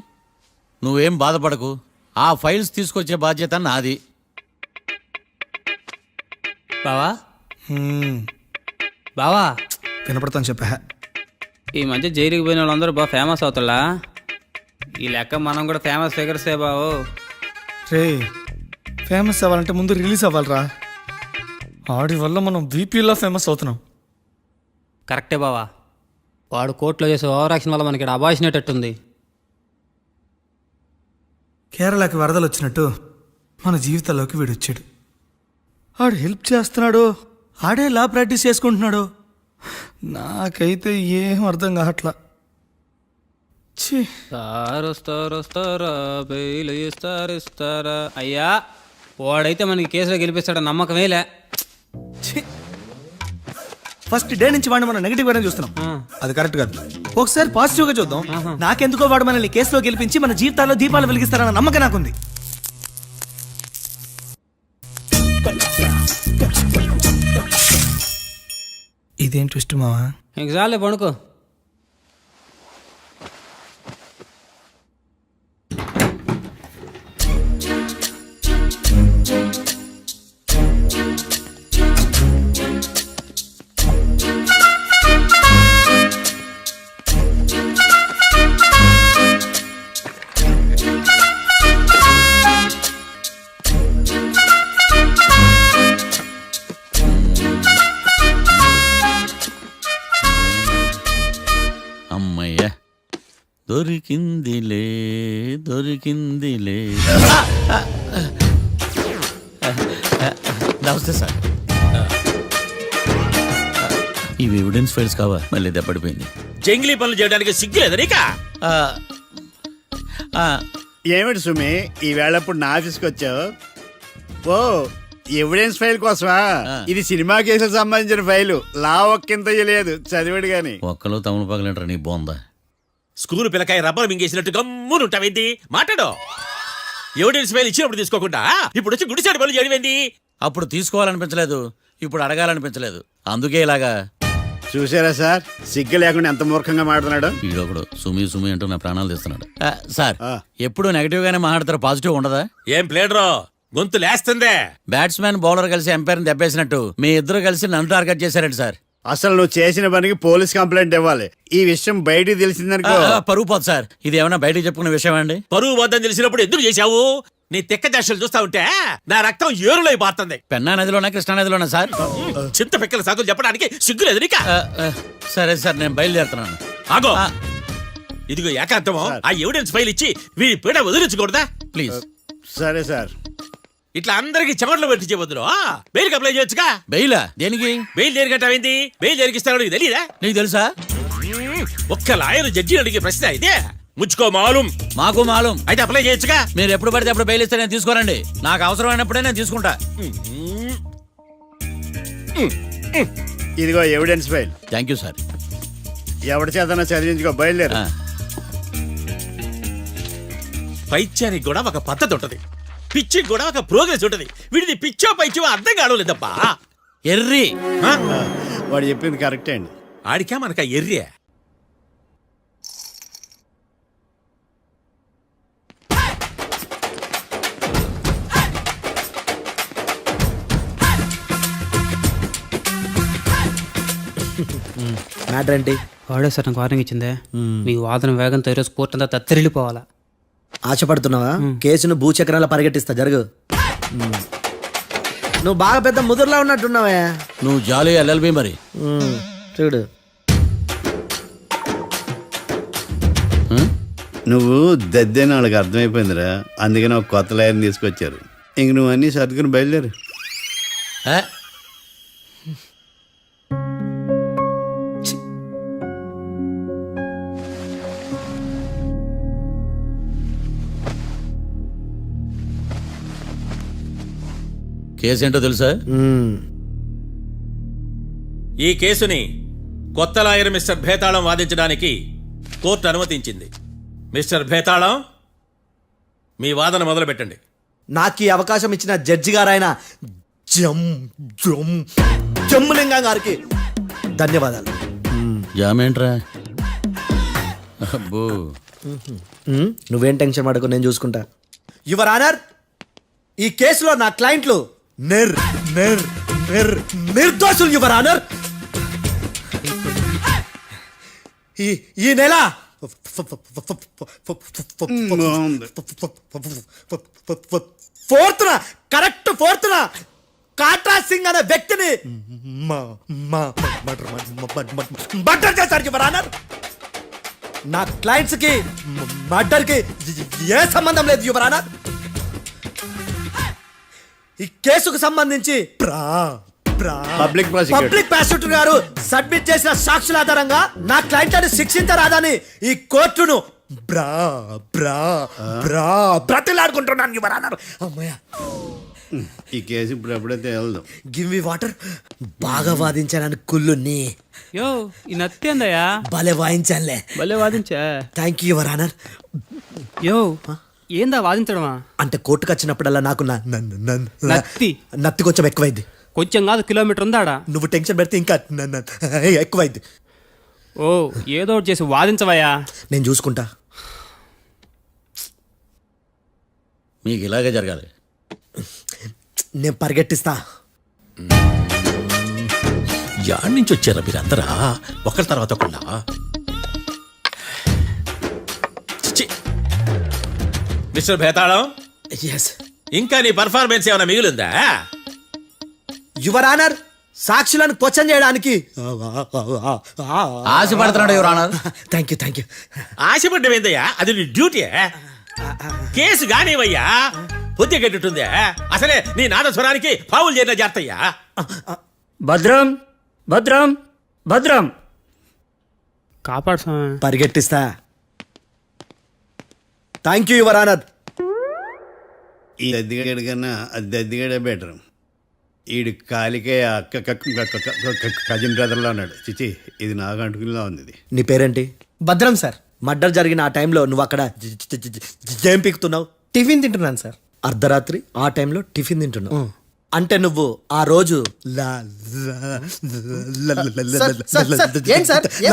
నువ్వేం బాధపడకు. ఆ ఫైల్స్ తీసుకొచ్చే బాధ్యత నాది. బావా బావా వినపడతాను చెప్పా. ఈ మధ్య జైలుకి పోయిన వాళ్ళందరూ బాగా ఫేమస్ అవుతారా? ఈ లెక్క మనం కూడా ఫేమస్ ఫిగర్సే బావు. రే, ఫేమస్ అవ్వాలంటే ముందు రిలీజ్ అవ్వాలిరా. ఆడి వల్ల మనం బీపీలో ఫేమస్ అవుతున్నాం. కరెక్టే బావా. వాడు కోర్టులో చేసే ఓవర్ యాక్షన్ వల్ల మనకి అబాయిసినట్టుంది. కేరళకి వరదలు వచ్చినట్టు మన జీవితాల్లోకి వీడు వచ్చాడు. ఆడు హెల్ప్ చేస్తున్నాడు, ఆడే లా ప్రాక్టీస్ చేసుకుంటున్నాడు. నాకైతే ఏం అర్థం కావట్లా. వస్తారా బెయిల్ ఇస్తారా? అయ్యా, వాడైతే మనకి కేసులో గెలిపిస్తాడని నమ్మకమేలే. ఫస్ట్ డే నుంచి వాడిని మనం నెగిటివ్ గానే చూస్తున్నాం. అది కరెక్ట్ కాదు. ఒకసారి పాజిటివ్ గా చూద్దాం. నాకెందుకో వాడు మనల్ని కేసులో గెలిపించి మన జీవితాల్లో దీపాలు వెలిగిస్తారన్న నమ్మకం నాకుంది. ఇదేం ట్విస్ట్ మావా? చాలే పడుకో. అమ్మయ్య, దొరికిందిలే దొరికిందిలే. నమస్తే సార్. ఇవి ఎవిడెన్స్ ఫైల్స్ కావా? మళ్ళీ దెబ్బడిపోయింది. జంగిలీ పనులు చేయడానికి సిగ్గులేదు నీకా? ఏమిటి సుమి ఈవేళప్పుడు నా ఆఫీస్కి వచ్చావు? ఓ ఎవిడెన్స్ ఫైల్ కోసమా? ఇది సినిమా కేసులకు సంబంధించిన ఫైలు. లా ఒక్కింత లేదు, చదివాడు గాని. ఒక్కలో తమలు పగలంటారు నీ బోందా. School పిల్లకాయ rubber మింగేసినట్టు గమ్మునుంటావేంది? మాట్లాడు. ఎవిడెన్స్ ఫైల్ ఇచ్చినప్పుడు తీసుకోకుండా ఇప్పుడు వచ్చి గుడిసాడు పనులు చేయడమేంది? అప్పుడు తీసుకోవాలనిపించలేదు, ఇప్పుడు అడగాలనిపించలేదు, అందుకే ఇలాగా. చూసారా సార్, సిగ్గు లేకుండా ఎంత మూర్ఖంగా మాట్లాడు. ఈడొకడు సుమి సుమి అంటూ నా ప్రాణాలు తీస్తున్నాడు. సార్ ఎప్పుడు నెగటివ్ గానే మాట్లాడతారు, పాజిటివ్ ఉండదా? ఏం ప్లేడరో గొంతు లేస్తుందే. బ్యాట్స్మెన్ బౌలర్ కలిసి ఎంపైర్ని దెబ్బేసినట్టు మీ ఇద్దరు కలిసి నన్ను టార్గెట్ చేశారండి సార్. అసలు నువ్వు చేసిన పనికి పోలీస్ కంప్లైంట్ ఇవ్వాలి. ఈ విషయం బయటికి తెలిసిందనుకో పరువు పోదు సార్. ఇది ఏమైనా బయటకు చెప్పుకునే విషయం అండి? పరువు వద్దని తెలిసినప్పుడు ఎందుకు చేశావు? నీ తెక్క దశలు చూస్తా ఉంటే నా రక్తం ఏరులై పారుతుంది. పెన్నా నదిలోనా కృష్ణా నదిలోనా సార్? చింత పిక్కల సాగులు చెప్పడానికి సిగ్గులేదు నీక? సరే సార్, నేను బయలుదేరుతున్నాను. ఆగో, ఇదిగో ఏకాంతమో ఆ ఎవిడెన్స్ ఫైల్ ఇచ్చి వీడి పీడ వదిలించకూడదా? ప్లీజ్. సరే సార్. ఇట్లా అందరికి చెమటలు పెట్టించే బదులు బెయిల్కి అప్లై చేయొచ్చుగా. బెయిలా? దేనికి? బెయిల్ దేనికంటావేంది? బెయిల్ దేనికిస్తాడో నీకు తెలియదా? నీకు తెలుసా? ఒక్క లాయర్ జడ్జి అడిగే ప్రశ్న అయితే ముచ్చుకో మాలూం. మాకు మాలూం. అయితే అప్లై చేయొచ్చుగా. మీరు ఎప్పుడు పడితే అప్పుడు బెయిల్ ఇస్తే నేను తీసుకోరండి. నాకు అవసరమైనప్పుడే నేను తీసుకుంటా. ఇదిగో evidence file. Thank you sir. ఎవరి చేతనా చదివించుకో, బయలుదేరు. పైత్యానికి కూడా ఒక పద్ధతి ఉంటది, పిచ్చికి కూడా ఒక ప్రోగ్రెస్ ఉంటది. వీడిది పిచ్చో పైచో అర్థం కావలేదప్పా. ఎర్రి. వాడు చెప్పింది కరెక్టే అండి. ఆడికా మనక ఎర్రియా? మ్యాటర్ ఏంటి? వాడే సార్ నాకు వార్నింగ్ ఇచ్చిందే. మీ వాదన వేగంతో ఈరోజు కోర్టు అంతా తత్తరిల్లిపోవాలా. ఆశపడుతున్నావా? కేసును భూచక్రాల పరిగెట్టిస్తా, జరుగు. నువ్వు బాగా పెద్ద ముదురులా ఉన్నట్టున్నావే. నువ్వు జాలి ఎల్ఎల్బి మరి. చూడు, నువ్వు దద్దేని వాళ్ళకి అర్థమైపోయిందిరా, అందుకని ఒక కొత్త లాయర్ని తీసుకొచ్చారు. ఇంక నువ్వు అన్నీ సర్దుకుని బయలుదేరు. కేసు ఏంటో తెలుసా? ఈ కేసుని కొత్త లాయర్ మిస్టర్ భేతాళం వాదించడానికి కోర్టు అనుమతించింది. మిస్టర్ భేతాళం, మీ వాదన మొదలు పెట్టండి. నాకు ఈ అవకాశం ఇచ్చిన జడ్జి గారైన జమ్ములింగం గారికి ధన్యవాదాలు. జామేంట్రా? అబ్బో, నువ్వేం టెన్షన్ పడకు, నేను చూసుకుంటా. యువర్ ఆనర్, ఈ కేసులో నా క్లయింట్లు నిర్దోషులు యువర్ ఆనర్. ఈ నెల 4th correct 4th Katra Singh అనే వ్యక్తిని మర్డర్ చేశారు యువర్ ఆనర్. నా క్లయింట్స్ కి మర్డర్ కి ఏ సంబంధం లేదు యువర్ ఆనర్. ఈ కేసుకు సంబంధించి పబ్లిక్ ప్రాసిక్యూటర్ గారు సబ్మిట్ చేసిన సాక్షుల ఆధారంగా నా క్లయింట్ అని శిక్షించరాదని ఈ కోర్టును బ్రతిలాడుకుంటున్నాను యువర్ ఆనర్. అమ్మయ్య, ఈ కేసు ఇప్పుడు ఎప్పుడైతే వెళ్దాం. Give me water. బాగా వాదించానని కుళ్ళుని. యో, ఈ నత్తేందయ్యా? భలే వాయించానులే. భలే వాదించా. Thank you your honour. Yo, ఏందా వాదించడమా? అంటే కోర్టుకు వచ్చినప్పుడల్లా నాకు నత్తి కొంచెం ఎక్కువైంది. కొంచెం కాదు, కిలోమీటర్ ఉందాడా. నువ్వు టెన్షన్ పెడితే ఇంకా ఎక్కువైంది. ఓ, ఏదో ఒకటి చేసి వాదించవయ్యా. నేను చూసుకుంటా. మీకు ఇలాగే జరగాలి. నేను పరిగెట్టిస్తా. యాడ్ నుంచి వచ్చారా మీరందరా ఒకరి తర్వాత ఒకళ్ళ? మిస్టర్ భేతాళం, ఇంకా నీ పర్ఫార్మెన్స్ ఏమైనా మిగిలిందా? యువర్ ఆనర్, సాక్షులను క్వశ్చన్ చేయడానికి ఆశపడుతున్నాడు యువర్ ఆనర్. Thank you. ఆశపడ్డమేందయ్యా? అది నీ డ్యూటీ. కేసు గానివయ్యా, బుద్ధి గట్టుందే. అసలే నీ నాదస్వరానికి పావులు చేరిన జాగ్రత్తయ్యా. భద్రం భద్రం భద్రం, కాపాడు. పరిగెట్టిస్తా. Thank you your honour. ఈ దద్దిగాడి కన్నా అది దద్దిగాడే బెటర్. ఈడు కాలికే కజిన్ బ్రదర్లో ఉన్నాడు. చిచి, ఇది నాకు అంటుకునిలా ఉంది. ఇది నీ పేరేంటి? భద్రం సార్. మర్డర్ జరిగిన ఆ టైంలో నువ్వు అక్కడ ఏం పీకుతున్నావు? టిఫిన్ తింటున్నాను సార్. అర్ధరాత్రి ఆ టైంలో టిఫిన్ తింటున్నావు అంటే నువ్వు ఆ రోజు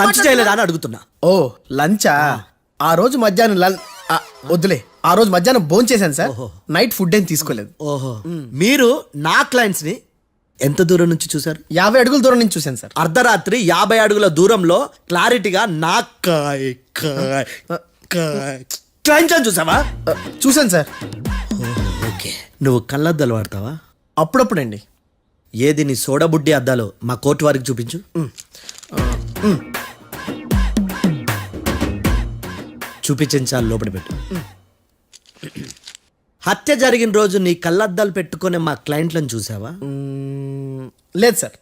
లంచ్ చేయలేదా అని అడుగుతున్నా. ఓ లంచా? ఆ రోజు మధ్యాహ్నం వద్దులే, ఆ రోజు మధ్యాహ్నం భోంచేశాను సార్. నైట్ ఫుడ్ ఏం తీసుకోలేదు. ఓహో, మీరు నా క్లయింట్స్ ని ఎంత దూరం నుంచి చూసారు? 50 అడుగుల దూరం నుంచి చూశాను సార్. అర్ధరాత్రి 50 అడుగుల దూరంలో క్లారిటీగా నా క్లయింట్స్ అని చూసావా? చూశాను సార్. ఓకే, నువ్వు కళ్ళద్దాలు వాడతావా? అప్పుడప్పుడండి. ఏది నీ సోడబుడ్డి అద్దాలు మా కోర్టు వారికి చూపించు. చూపించాలి, లోపల పెట్టు. హత్య జరిగిన రోజు నీ కళ్ళద్దాలు పెట్టుకునే మా క్లయింట్లను చూసావా? లేదు sir.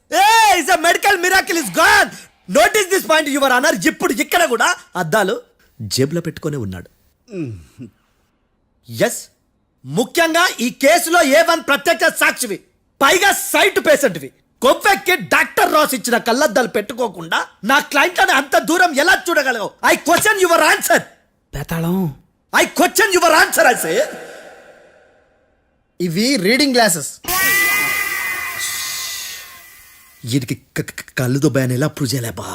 Medical miracle is gone. Notice this point your honour. ఇప్పుడు ఇక్కడ కూడా అద్దాలు జేబులో పెట్టుకొని ఉన్నాడు. ఎస్, ముఖ్యంగా ఈ కేసులో A1 ప్రత్యక్ష సాక్షివి, పైగా సైట్ పేషెంట్వి. కొవ్వెక్కి డాక్టర్ రాస్ ఇచ్చిన కళ్ళద్దాలు పెట్టుకోకుండా నా క్లయింట్లను అంత దూరం ఎలా చూడగలవు? I question your answer. I question your answer. I say ఇవి రీడింగ్ గ్లాసెస్. వీటికి కళ్ళు దుబ్బాయని ఎలా ప్రూవ్ చేయలేబా?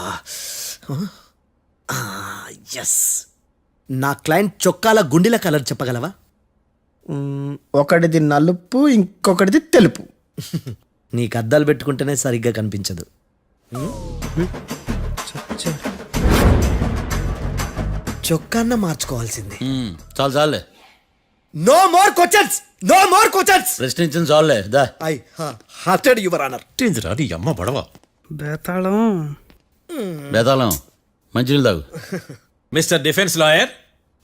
ఎస్, నా క్లయింట్ చొక్కాల గుండెల కలర్ చెప్పగలవా? ఒకటిది నలుపు, ఇంకొకటిది తెలుపు. నీకు అద్దాలు పెట్టుకుంటేనే సరిగ్గా కనిపించదు. చొక్కాన్న మార్చుకోవాల్సింది. చాలు చాలే, no more questions, no more questions. ప్రశ్నించిన చాలులే. దా ఐ హార్టెడ్ యువర్ ఆనర్. నీ అమ్మ పడవ బేతాళం. బేతాళం మంచినీళ్ళు తాగు. మిస్టర్ డిఫెన్స్ లాయర్,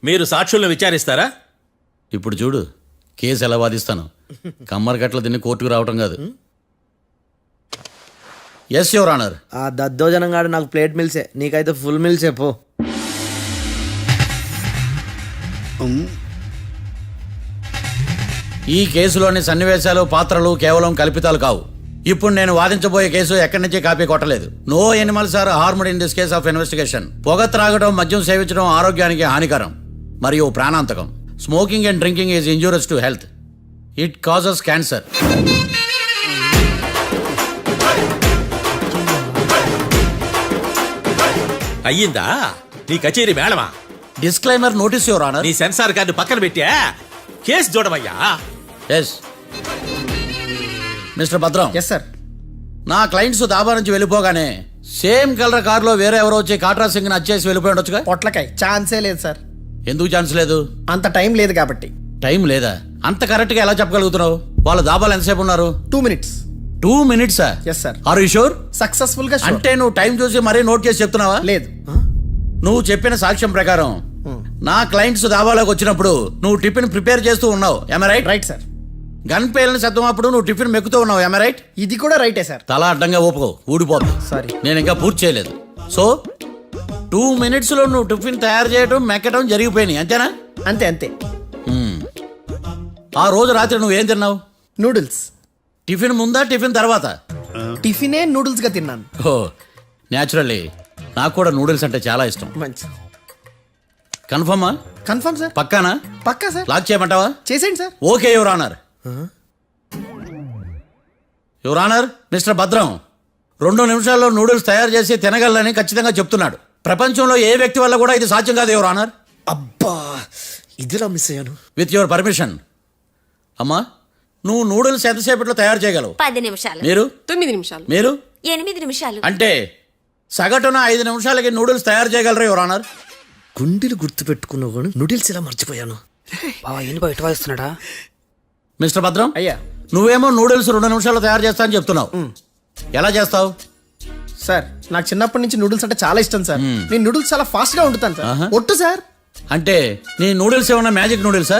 మీరు సాక్షులను విచారిస్తారా? ఇప్పుడు చూడు కేసు ఎలా వాదిస్తాను. కమ్మరి గట్ల తిని కోర్టుకు రావటం కాదు. Yes your honour. ఆ దద్దోజనం గాడు నాకు ప్లేట్ మిల్సే, నీకైతే ఫుల్ మిల్సే పో. ఈ కేసులోని సన్నివేశాలు, పాత్రలు కేవలం కల్పితాలు కావు. ఇప్పుడు నేను వాదించబోయే కేసు ఎక్కడి నుంచి కాపీ కొట్టలేదు. No animals are harmed in this case of investigation. పొగ త్రాగడం, మద్యం సేవించడం ఆరోగ్యానికి హానికరం మరియు ప్రాణాంతకం. Smoking and drinking is injurious to health. It causes cancer. అయ్యిందా నీ కచేరీ మేడమా? Disclaimer notice your honour. నీ సెన్సార్ కార్డు పక్కన పెట్టా కేసు చూడమయ్యా. Yes mister Bhadram. Yes sir. నా క్లయింట్స్ దాబా నుంచి వెళ్ళిపోగానే సేమ్ కలర్ కారులో వేరే ఎవరో వచ్చి కాట్రా సింగ్ వచ్చేసి వెళ్ళిపోయి ఉండొచ్చుగా? పొట్లకాయ ఛాన్సే లేదు సార్. ఎందుకు ఛాన్స్ లేదు? అంత టైం లేదు కాబట్టి. టైం లేదా? అంత కరెక్ట్ గా ఎలా చెప్పగలుగుతున్నావు? వాళ్ళ దాబాలు ఎంతసేపు ఉన్నారు? 2 minutes. 2 minutes? Yes sir. Are you sure? Successful గా sure. అంటే నువ్వు టైం చూసి మరీ నోట్ చేసి చెప్తున్నావా? లేదు. నువ్వు చెప్పిన సాక్ష్యం ప్రకారం నా క్లయింట్స్ దాబాలోకి వచ్చినప్పుడు నువ్వు టిఫిన్ ప్రిపేర్ చేస్తూ ఉన్నావు. am I right? Right sir. Gun పేలిన శబ్దం అప్పుడు నువ్వు టిఫిన్ మెక్కుతూ ఉన్నావు. am I right? ఇది కూడా రైటే సార్. తల అడ్డంగా ఊపుకో, ఊడిపోదు. సారీ, నేను ఇంకా పూర్తి చేయలేదు. సో 2 minutes లో నువ్వు టిఫిన్ తయారు చేయడం, మెక్కడం జరిగిపోయినాయి, అంతేనా? అంతే అంతే. ఆ రోజు రాత్రి నువ్వేం తిన్నావు? నూడిల్స్. టిఫిన్ ముందా, టిఫిన్ తర్వాత? టిఫినే నూడిల్స్ గా తిన్నాను. ఓ న్యాచురల్లీ నాకు కూడా నూడిల్స్ అంటే చాలా ఇష్టం. మంచి. కన్ఫర్మా? Confirm sir. పక్కానా? పక్కా సార్. లాక్ చేయమంటావా? చేసేయండి sir. Okay your honour. Your honour, mister Bhadram 2 నిమిషాల్లో నూడిల్స్ తయారు చేసి తినగలని ఖచ్చితంగా చెప్తున్నాడు. ప్రపంచంలో ఏ వ్యక్తి వల్ల కూడా ఇది సాధ్యం కాదు యువర్ ఆనర్. అబ్బా, ఇదిలా మిస్ అయ్యాను. With your permission. అమ్మా, నువ్వు నూడిల్స్ ఎంతసేపట్లో తయారు చేయగలవు? 10 నిమిషాలు. మీరు? 9 నిమిషాలు. మీరు? 8 నిమిషాలు. అంటే సగటున 5 నిమిషాలకి నూడిల్స్ తయారు చేయగలరు యువర్ ఆనర్. గుండెలు గుర్తు పెట్టుకున్నావు కానీ నూడిల్స్ ఇలా మర్చిపోయాను. మిస్టర్ భద్రం, అయ్యా, నువ్వేమో నూడిల్స్ 2 నిమిషాల్లో తయారు చేస్తా అని చెప్తున్నావు. ఎలా చేస్తావు? సార్ నాకు చిన్నప్పటి నుంచి నూడిల్స్ అంటే చాలా ఇష్టం సార్. నేను నూడిల్స్ చాలా ఫాస్ట్ గా వండుతాను సార్. ఒట్టు సార్. అంటే నీ నూడిల్స్ ఏమన్నా మ్యాజిక్ నూడిల్సా?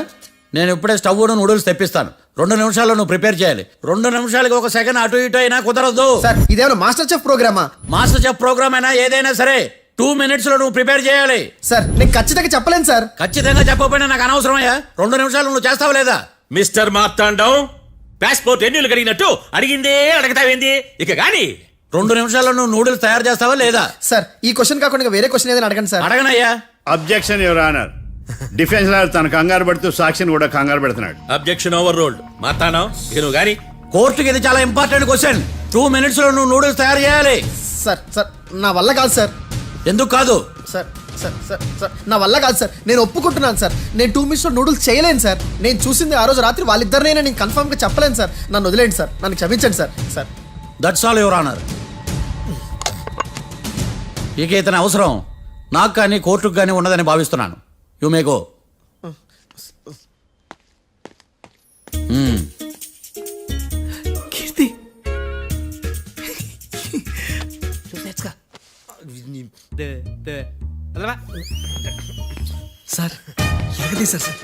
నేను ఇప్పుడే స్టవ్ నూడిల్స్ తెప్పిస్తాను. 2 నిమిషాల్లో నువ్వు ప్రిపేర్ చేయాలి. 2 నిమిషాలకి 1 సెకండ్ అటు ఇటు అయినా కుదరదు. సార్ ఇదేమైనా మాస్టర్ చెఫ్ ప్రోగ్రామా? మాస్టర్ చెఫ్ ప్రోగ్రామ్ అయినా ఏదైనా సరే 2 minutes లో నువ్వు ప్రిపేర్ చేయాలి. సార్ నేను ఖచ్చితంగా చెప్పలేను సార్. ఖచ్చితంగా చెప్పకపోయినా నాకు అనవసరమయ్యా. 2 నిమిషాలు నువ్వు చేస్తావు లేదా? మిస్టర్ మార్తాండం పాస్పోర్ట్ ఎన్నిళ్ళు అడిగినట్టు అడిగిందే అడగతావేంది ఇక గాని 2 నిమిషాల్లో నువ్వు నూడిల్స్ తయారు చేస్తావా లేదా? సార్ ఈ క్వశ్చన్ కాకుండా వేరే క్వశ్చన్ ఏదైనా అడగండి సార్. అడగనయ్యా. Objection your honour. Defence lawyer తన కంగారు పడుతూ సాక్షిని కూడా కంగారు పెడుతున్నాడు. Objection over ruled. మార్తాండం ఇక నువ్వు గాని. కోర్టుకి ఇది చాలా ఇంపార్టెంట్ క్వశ్చన్. 2 minutes లో నువ్వు నూడిల్స్ తయారు చేయాలి. సార్ సార్ నా వల్ల కాదు సార్. ఎందుకు కాదు? సార్ సార్ సార్ సార్ నా వల్ల కాదు సార్. నేను ఒప్పుకుంటున్నాను సార్. నేను 2 minutes లో నూడిల్స్ చేయలేను సార్. నేను చూసింది ఆ రోజు రాత్రి వాళ్ళిద్దరినైనా నేను కన్ఫర్మ్ గా చెప్పలేను సార్. నన్ను వదిలేండి సార్. నన్ను క్షమించండి sir. Sir that's all your honour. ఇక ఇతని అవసరం నాకు కానీ కోర్టుకు కానీ ఉన్నదని భావిస్తున్నాను. You may go. Keerthi sir ఎరగదీశారు సార్.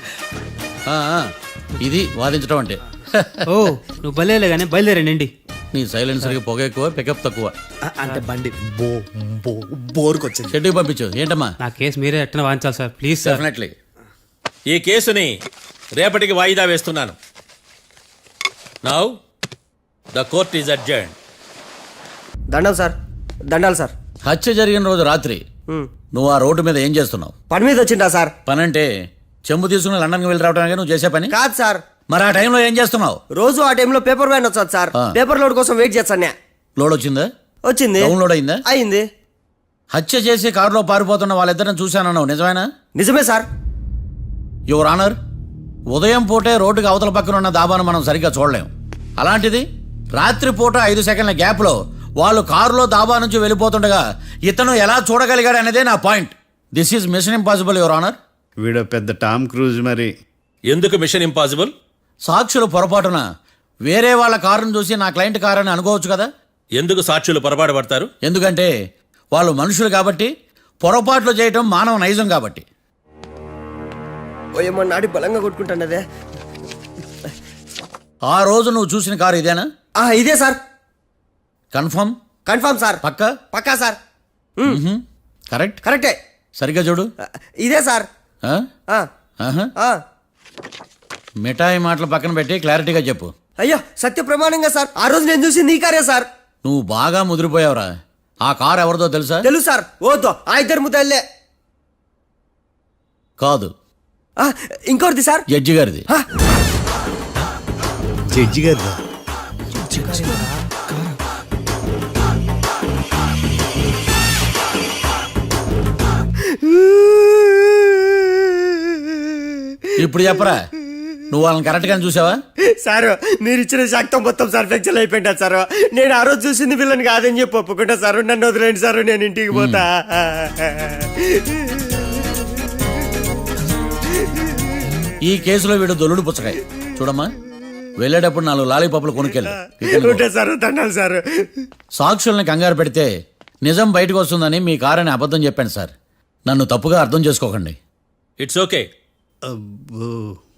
ఇది వాదించడం అంటే. ఓ నువ్వు బయలుదేరలే కానీ బయలుదేరండి. నీ సైలెన్సర్కి పొగ ఎక్కువ, పికప్ తక్కువ. అంటే బండి బోర్కి వచ్చింది. షెడ్యూల్ పంపించు. ఏంటమ్మా? నా కేసు మీరే ఎట్టన వాయించాలి సార్ ప్లీజ్ సార్. డెఫినెట్లీ. ఈ కేసుని రేపటికి వాయిదా వేస్తున్నాను. Now the court is adjourn. దండాలు సార్. దండాలు సార్. హత్య జరిగిన రోజు రాత్రి నువ్వు ఆ రోడ్డు మీద ఏం చేస్తున్నావు? పని మీద వచ్చిందా సార్? పని అంటే చెంబు తీసుకుని లండన్కి వెళ్ళి రావడానికి నువ్వు చేసే పని కాదు సార్. మరి ఆ టైంలో ఏం చేస్తున్నావు? రోజు ఆ టైంలో పేపర్ వ్యాన్ వచ్చాది సార్. పేపర్ లోడ్ కోసం వెయిట్ చేస్తాను. లోడ్ వచ్చిందా? వచ్చింది. డౌన్లోడ్ అయిందా? అయింది. హత్య చేసి కారులో పారిపోతున్న వాళ్ళిద్దరిని చూశానన్నావు, నిజమేనా? నిజమే సార్. యువర్ ఆనర్, ఉదయం పూటే రోడ్డుకి అవతల పక్కన ఉన్న దాబాను మనం సరిగ్గా చూడలేం. అలాంటిది రాత్రి పూట 5 సెకండ్ల గ్యాప్లో వాళ్ళు కారులో దాబా నుంచి వెళ్ళిపోతుండగా ఇతను ఎలా చూడగలిగాడు అనేదే నా point. This is mission impossible your honour. వీడో పెద్ద టామ్ క్రూజ్ మరి. ఎందుకు మిషన్ ఇంపాసిబుల్? సాక్షులు పొరపాటున వేరే వాళ్ళ కారును చూసి నా క్లయింట్ కారు అని అనుకోవచ్చు కదా. ఎందుకు సాక్షులు పొరపాటు పడతారు? ఎందుకంటే వాళ్ళు మనుషులు కాబట్టి, పొరపాట్లు చేయటం మానవ నైజం కాబట్టి. ఏమో నాడి బలంగా కొట్టుకుంటానదే. ఆ రోజు నువ్వు చూసిన కారు ఇదేనా? ఇదే సార్. కన్ఫర్మ్? Confirm sir. పక్కా? పక్కా సార్. కరెక్ట్? కరెక్టే. సరిగ్గా చూడు. ఇదే సార్. మిఠాయి మాటలు పక్కన పెట్టి క్లారిటీగా చెప్పు. అయ్యో సత్య ప్రమాణంగా సార్, ఆ రోజు నేను చూసింది ఈ కారే సార్. నువ్వు బాగా ముదిరిపోయావురా. ఆ కారు ఎవరిదో తెలుసా? తెలుసు సార్. ఓతో ఆ ఇద్దరు ముద్దల్లే. కాదు, ఇంకోటిది సార్. జడ్జి గారిది. జడ్జి గారు ఇప్పుడు చెప్పరా, నువ్వు వాళ్ళని కరెక్ట్ గా చూసావా? సార్ మీరు ఇచ్చిన శాక్తం మొత్తం సార్ ఫ్లెక్చర్ అయిపోయింటా సార్. నేను ఆ రోజు చూసింది వీళ్ళని కాదని చెప్పి ఒప్పుకుంటా సార్. నన్ను వదిలేండి సార్, నేను ఇంటికి పోతా. ఈ కేసులో వీడు దొల్లుడు పుచ్చకాయ. చూడమ్మా, వెళ్ళేటప్పుడు 4 లాలీపాపులు కొనుక్కెళ్ళు. Sir దండాలి sir. సాక్షుల్ని కంగారు పెడితే నిజం బయటకు వస్తుందని మీ కారని అబద్ధం చెప్పాను సార్. నన్ను తప్పుగా అర్థం చేసుకోకండి. It's okay. అబ్బో.